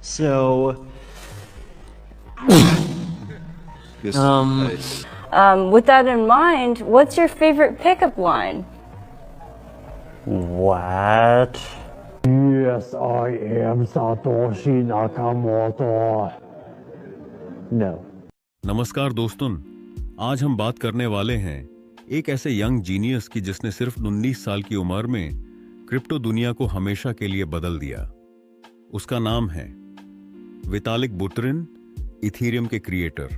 So, Yes. With that in mind, what's your favorite pickup line? what? Yes, I am Satoshi Nakamoto. No. नमस्कार दोस्तों, आज हम बात करने वाले हैं एक ऐसे यंग जीनियस की जिसने सिर्फ 19 साल की उम्र में क्रिप्टो दुनिया को हमेशा के लिए बदल दिया। उसका नाम है वितालिक बुटेरिन, इथेरियम के क्रिएटर।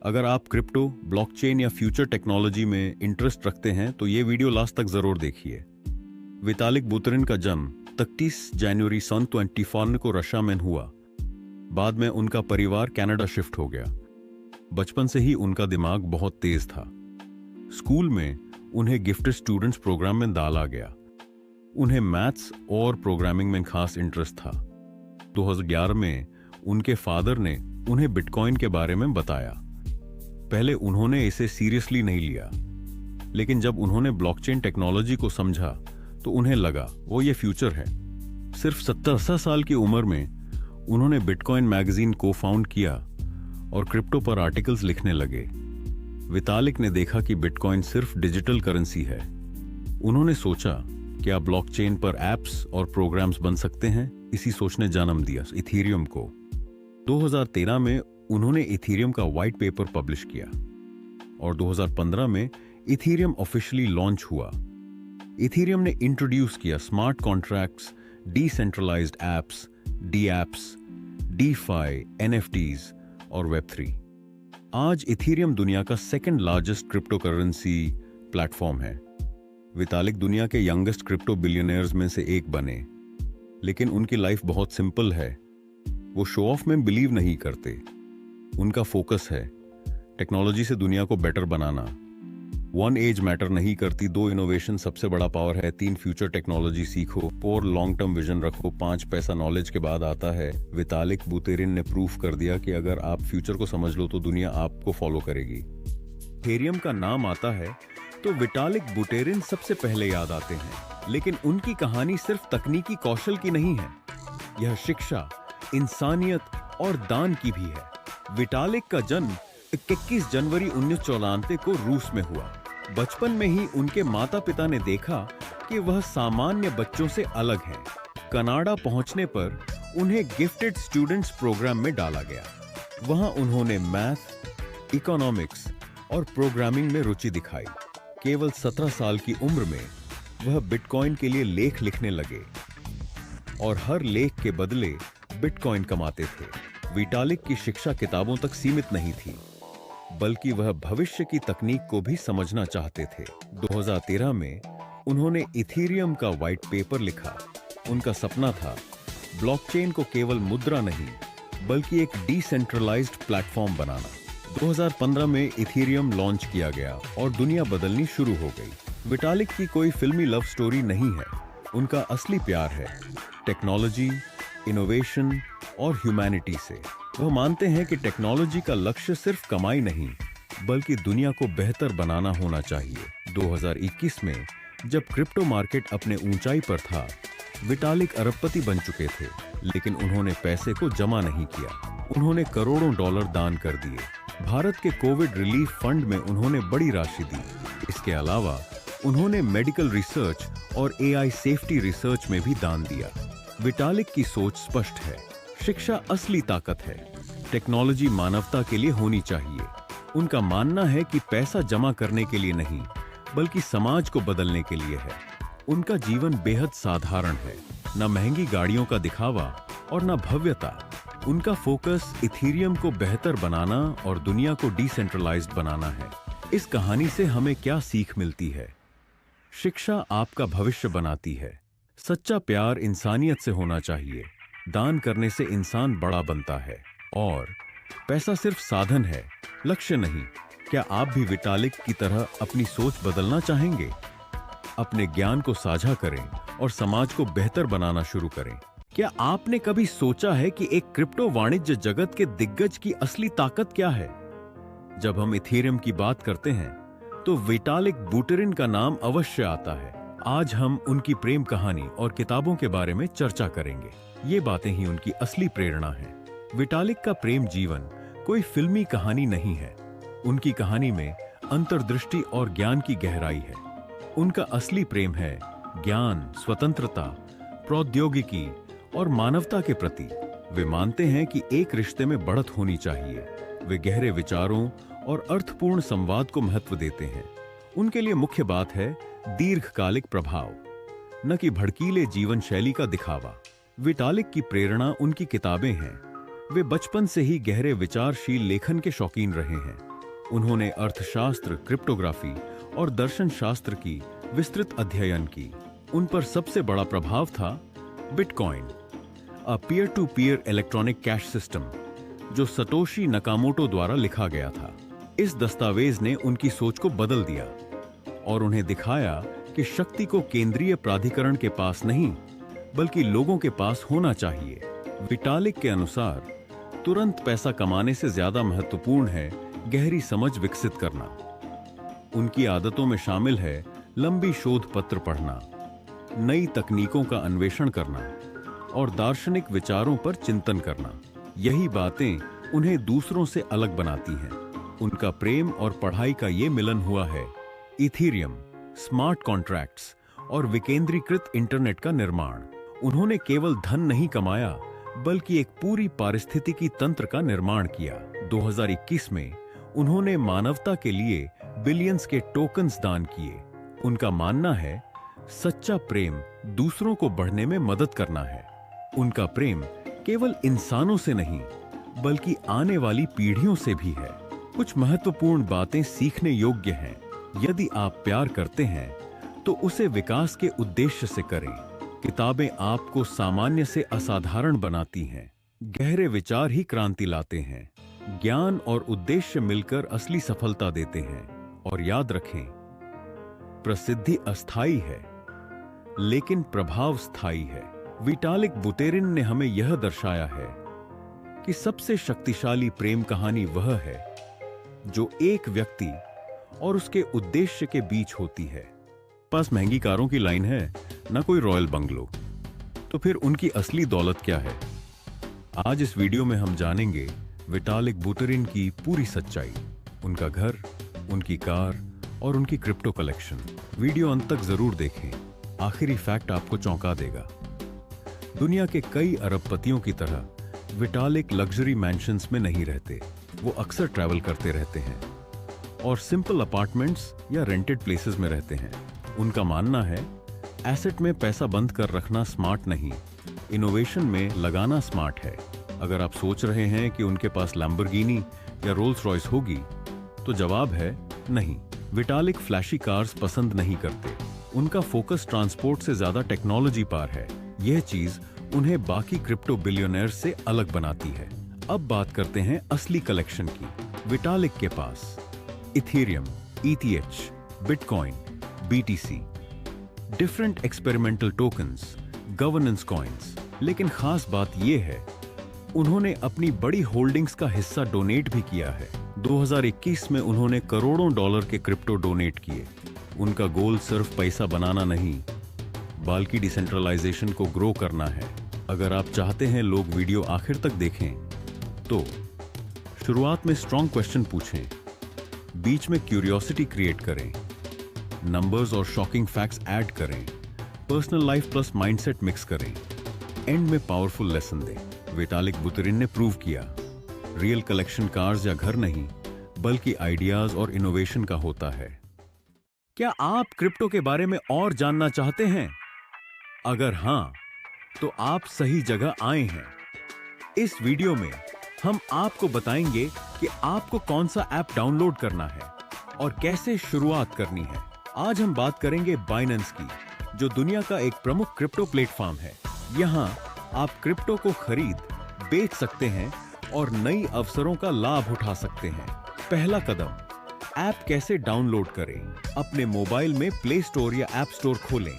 अगर आप क्रिप्टो, ब्लॉकचेन या फ्यूचर टेक्नोलॉजी में इंटरेस्ट रखते हैं तो ये वीडियो लास्ट तक जरूर देखिए। वितालिक बुटेरिन का जन्म 31 जनवरी सन 2024 को रशिया में हुआ। बाद में उनका परिवार कनाडा शिफ्ट हो गया। बचपन से ही उनका दिमाग बहुत तेज था। स्कूल में उन्हें गिफ्टेड स्टूडेंट्स प्रोग्राम में डाला गया। उन्हें मैथ्स और प्रोग्रामिंग में खास इंटरेस्ट था। 2011 में उनके फादर ने उन्हें बिटकॉइन के बारे में बताया। पहले उन्होंने इसे सीरियसली नहीं लिया, लेकिन जब उन्होंने ब्लॉकचेन टेक्नोलॉजी को समझा तो उन्हें लगा वो ये फ्यूचर है। सिर्फ 17 साल की उम्र में उन्होंने बिटकॉइन मैगजीन को फाउंड किया और क्रिप्टो पर आर्टिकल्स लिखने लगे। वितालिक ने देखा कि बिटकॉइन सिर्फ डिजिटल करेंसी है। उन्होंने सोचा क्या ब्लॉकचेन पर एप्स और प्रोग्राम्स बन सकते हैं। इसी सोच ने जन्म दिया इथेरियम को। 2013 में उन्होंने इथेरियम का व्हाइट पेपर पब्लिश किया और 2015 में इथेरियम ऑफिशियली लॉन्च हुआ। इथेरियम ने इंट्रोड्यूस किया smart contracts, decentralized apps, D apps, DeFi, NFTs और वेब3। आज इथेरियम दुनिया का second largest crypto currency platform है। वितालिक दुनिया के यंगेस्ट क्रिप्टो बिलियनियर्स में से एक बने, लेकिन उनकी लाइफ बहुत सिंपल है। वो शो ऑफ में बिलीव नहीं करते। उनका फोकस है टेक्नोलॉजी से दुनिया को बेटर बनाना। 1 एज मैटर नहीं करती, 2 इनोवेशन सबसे बड़ा पावर है, 3 फ्यूचर टेक्नोलॉजी सीखो, 4 लॉन्ग टर्म विजन रखो, 5 पैसा नॉलेज के बाद आता है। वितालिक बुटेरिन ने प्रूफ कर दिया कि अगर आप फ्यूचर को समझ लो तो दुनिया आपको फॉलो करेगी। इथेरियम का नाम आता है तो वितालिक बुटेरिन सबसे पहले याद आते हैं, लेकिन उनकी कहानी सिर्फ तकनीकी कौशल की नहीं है। यह शिक्षा, इंसानियत और दान की भी है। वितालिक का जन्म 21 जनवरी 1994 को रूस में हुआ। बचपन में ही उनके माता पिता ने देखा कि वह सामान्य बच्चों से अलग हैं। कनाडा पहुंचने पर उन्हें गिफ्टेड स्टूडेंट्स प्रोग्राम में डाला गया। वहां उन्होंने मैथ, इकोनॉमिक्स और प्रोग्रामिंग में रुचि दिखाई। केवल 17 साल की उम्र में वह बिटकॉइन के लिए लेख लिखने लगे और हर लेख के बदले बिटकॉइन कमाते थे। वितालिक की शिक्षा किताबों तक सीमित नहीं थी, बल्कि वह भविष्य की तकनीक को भी समझना चाहते थे। 2013 में उन्होंने इथेरियम का व्हाइट पेपर लिखा। उनका सपना था ब्लॉकचेन को केवल मुद्रा नहीं, बल्कि एक डिसेंट्रलाइज्ड प्लेटफॉर्म बनाना। 2015 में इथेरियम लॉन्च किया गया और दुनिया बदलनी शुरू हो गई। वितालिक की कोई फिल्मी लव स्टोरी नहीं है। उनका असली प्यार है टेक्नोलॉजी, इनोवेशन और ह्यूमैनिटी से। वह मानते हैं कि टेक्नोलॉजी का लक्ष्य सिर्फ कमाई नहीं, बल्कि दुनिया को बेहतर बनाना होना चाहिए। 2021 में जब क्रिप्टो मार्केट अपने ऊंचाई पर था, वितालिक अरबपति बन चुके थे, लेकिन उन्होंने पैसे को जमा नहीं किया। उन्होंने करोड़ों डॉलर दान कर दिए। भारत के कोविड रिलीफ फंड में उन्होंने बड़ी राशि दी। इसके अलावा उन्होंने मेडिकल रिसर्च और एआई सेफ्टी रिसर्च में भी दान दिया। वितालिक की सोच स्पष्ट है, शिक्षा असली ताकत है। टेक्नोलॉजी मानवता के लिए होनी चाहिए। उनका मानना है कि पैसा जमा करने के लिए नहीं, बल्कि समाज को बदलने के लिए है। उनका जीवन बेहद साधारण है, न महंगी गाड़ियों का दिखावा और न भव्यता। उनका फोकस इथेरियम को बेहतर बनाना और दुनिया को डिसेंट्रलाइज्ड बनाना है। इस कहानी से हमें क्या सीख मिलती है? शिक्षा आपका भविष्य बनाती है। सच्चा प्यार इंसानियत से होना चाहिए। दान करने से इंसान बड़ा बनता है और पैसा सिर्फ साधन है, लक्ष्य नहीं। क्या आप भी वितालिक की तरह अपनी सोच बदलना चाहेंगे? अपने ज्ञान को साझा करें और समाज को बेहतर बनाना शुरू करें। क्या आपने कभी सोचा है कि एक क्रिप्टो वाणिज्य जगत के दिग्गज की असली ताकत क्या है? जब हम इथेरियम की बात करते हैं तो वितालिक बुटेरिन का नाम अवश्य आता है। आज हम उनकी प्रेम कहानी और किताबों के बारे में चर्चा करेंगे। ये बातें ही उनकी असली प्रेरणा हैं। विटालिक का प्रेम जीवन कोई फिल्मी कहानी नहीं है। उनकी कहानी में अंतर्दृष्टि और ज्ञान की गहराई है। उनका असली प्रेम है ज्ञान, स्वतंत्रता, प्रौद्योगिकी और मानवता के प्रति। वे मानते हैं कि एक रिश्ते में बढ़त होनी चाहिए। वे गहरे विचारों और अर्थपूर्ण संवाद को महत्व देते हैं। उनके लिए मुख्य बात है दीर्घकालिक प्रभाव, न कि भड़कीले जीवन शैली का दिखावा। विटालिक की प्रेरणा उनकी किताबें हैं। वे बचपन से ही गहरे विचारशील लेखन के शौकीन रहे हैं। उन्होंने अर्थशास्त्र, क्रिप्टोग्राफी और दर्शन शास्त्र की विस्तृत अध्ययन की। उन पर सबसे बड़ा प्रभाव था bitcoin, a peer to peer electronic cash system, जो सतोशी नकामोटो द्वारा लिखा गया था। इस दस्तावेज ने उनकी सोच को बदल दिया और उन्हें दिखाया कि शक्ति को केंद्रीय प्राधिकरण के पास नहीं, बल्कि लोगों के पास होना चाहिए। विटालिक के अनुसार तुरंत पैसा कमाने से ज्यादा महत्वपूर्ण है गहरी समझ विकसित करना। उनकी आदतों में शामिल है लंबी शोध पत्र पढ़ना, नई तकनीकों का अन्वेषण करना और दार्शनिक विचारों पर चिंतन करना। यही बातें उन्हें दूसरों से अलग बनाती हैं। उनका प्रेम और पढ़ाई का ये मिलन हुआ है इथीरियम, स्मार्ट कॉन्ट्रैक्ट्स और विकेंद्रीकृत इंटरनेट का निर्माण। उन्होंने केवल धन नहीं कमाया, बल्कि एक पूरी पारिस्थितिकी तंत्र का निर्माण किया। 2021 में उन्होंने मानवता के लिए बिलियंस के टोकन्स दान किए। उनका मानना है सच्चा प्रेम दूसरों को बढ़ने में मदद करना है। उनका प्रेम केवल इंसानों से नहीं, बल्कि आने वाली पीढ़ियों से भी है। कुछ महत्वपूर्ण बातें सीखने योग्य हैं। यदि आप प्यार करते हैं तो उसे विकास के उद्देश्य से करें। किताबें आपको सामान्य से असाधारण बनाती हैं। गहरे विचार ही क्रांति लाते हैं। ज्ञान और उद्देश्य मिलकर असली सफलता देते हैं। और याद रखें, प्रसिद्धि अस्थायी है, लेकिन प्रभाव स्थायी है। विटालिक बुटेरिन ने हमें यह दर्शाया है कि सबसे शक्तिशाली प्रेम कहानी वह है जो एक व्यक्ति और उसके उद्देश्य के बीच होती है। पास महंगी कारों की लाइन है, ना कोई रॉयल बंगलो, तो फिर उनकी असली दौलत क्या है? आज इस वीडियो में हम जानेंगे विटालिक बुटेरिन की पूरी सच्चाई, उनका घर, उनकी कार और उनकी क्रिप्टो कलेक्शन। वीडियो अंत तक जरूर देखें। आखिरी फैक्ट आपको चौंका देगा। दुनिया के कई अरबपतियों की तरह विटालिक लग्जरी मैंशंस में नहीं रहते। वो अक्सर ट्रैवल करते रहते हैं और सिंपल अपार्टमेंट्स या रेंटेड प्लेसेस में रहते हैं। उनका मानना है एसेट में पैसा बंद कर रखना स्मार्ट नहीं, इनोवेशन में लगाना स्मार्ट है। अगर आप सोच रहे हैं कि उनके पास लैम्बोर्गिनी या रोल्स रॉयस होगी, तो जवाब है नहीं। विटालिक फ्लैशी कार्स पसंद नहीं करते। उनका फोकस ट्रांसपोर्ट से ज्यादा टेक्नोलॉजी पर है। यह चीज उन्हें बाकी क्रिप्टो बिलियनर्स से अलग बनाती है। अब बात करते हैं असली कलेक्शन की। विटालिक के पास Ethereum, ETH, Bitcoin, BTC, different experimental tokens, governance coins. लेकिन खास बात यह है, उन्होंने अपनी बड़ी होल्डिंग्स का हिस्सा डोनेट भी किया है। 2021 में उन्होंने करोड़ों डॉलर के क्रिप्टो डोनेट किए। उनका गोल सिर्फ पैसा बनाना नहीं, बल्कि डिसेंट्रलाइजेशन को ग्रो करना है। अगर आप चाहते हैं लोग वीडियो आखिर तक देखें, तो शुरुआत में स्ट्रॉन्ग क्वेश्चन पूछें, बीच में क्यूरियोसिटी क्रिएट करें, नंबर्स और शॉकिंग फैक्ट्स ऐड करें, personal life plus mindset mix करें, एंड में पावरफुल लेसन दें। विटालिक बुटेरिन ने प्रूव किया, रियल कलेक्शन कार्स या घर नहीं, बल्कि आइडियाज और इनोवेशन का होता है। क्या आप क्रिप्टो के बारे में और जानना चाहते हैं? अगर हां, तो आप सही जगह आए हैं। इस वीडियो में हम आपको बताएंगे कि आपको कौन सा ऐप डाउनलोड करना है और कैसे शुरुआत करनी है। आज हम बात करेंगे बाइनेंस की, जो दुनिया का एक प्रमुख क्रिप्टो प्लेटफॉर्म है। यहां आप क्रिप्टो को खरीद, बेच सकते हैं और नई अवसरों का लाभ उठा सकते हैं। पहला कदम, ऐप कैसे डाउनलोड करें। अपने मोबाइल में प्ले स्टोर या ऐप स्टोर खोलें,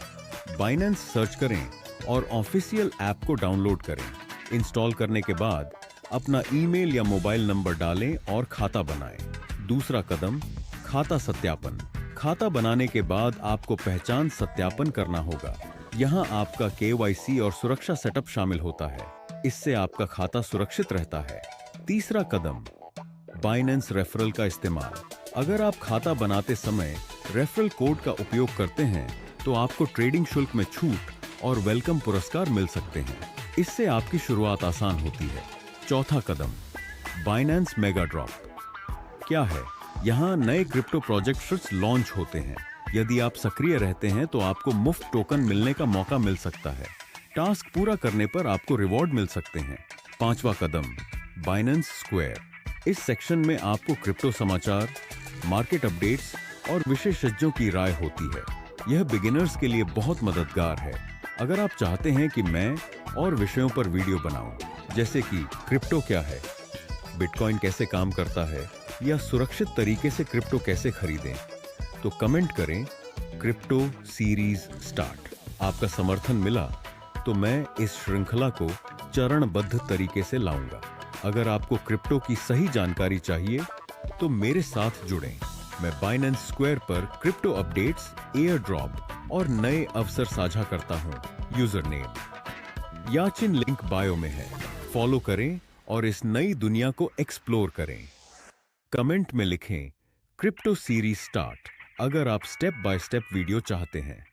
बाइनेंस सर्च करें और ऑफिशियल ऐप को डाउनलोड करें। इंस्टॉल करने के बाद अपना ईमेल या मोबाइल नंबर डालें और खाता बनाएं। दूसरा कदम, खाता सत्यापन। खाता बनाने के बाद आपको पहचान सत्यापन करना होगा। यहाँ आपका KYC और सुरक्षा सेटअप शामिल होता है। इससे आपका खाता सुरक्षित रहता है। तीसरा कदम, बाइनेंस रेफरल का इस्तेमाल। अगर आप खाता बनाते समय रेफरल कोड का उपयोग करते हैं तो आपको ट्रेडिंग शुल्क में छूट और वेलकम पुरस्कार मिल सकते हैं। इससे आपकी शुरुआत आसान होती है। चौथा कदम, बाइनेंस मेगा ड्रॉप। क्या है? यहाँ नए क्रिप्टो प्रोजेक्ट्स लॉन्च होते हैं। यदि आप सक्रिय रहते हैं तो आपको मुफ्त टोकन मिलने का मौका मिल सकता है। टास्क पूरा करने पर आपको रिवॉर्ड मिल सकते हैं। पांचवा कदम, बाइनेंस स्क्वायर। इस सेक्शन में आपको क्रिप्टो समाचार, मार्केट अपडेट्स और विशेषज्ञों की राय होती है। यह बिगिनर्स के लिए बहुत मददगार है। अगर आप चाहते हैं कि मैं और विषयों पर वीडियो बनाऊं, जैसे कि क्रिप्टो क्या है, बिटकॉइन कैसे काम करता है, या सुरक्षित तरीके से क्रिप्टो कैसे खरीदें, तो कमेंट करें क्रिप्टो सीरीज स्टार्ट। आपका समर्थन मिला तो मैं इस श्रृंखला को चरणबद्ध तरीके से लाऊंगा। अगर आपको क्रिप्टो की सही जानकारी चाहिए तो मेरे साथ जुड़ें। मैं बाइनेंस स्क्वायर पर क्रिप्टो अपडेट्स, एयर ड्रॉप और नए अवसर साझा करता हूं। यूजर नेम याचिन लिंक बायो में है। फॉलो करें और इस नई दुनिया को एक्सप्लोर करें। कमेंट में लिखें क्रिप्टो सीरीज स्टार्ट अगर आप स्टेप बाय स्टेप वीडियो चाहते हैं।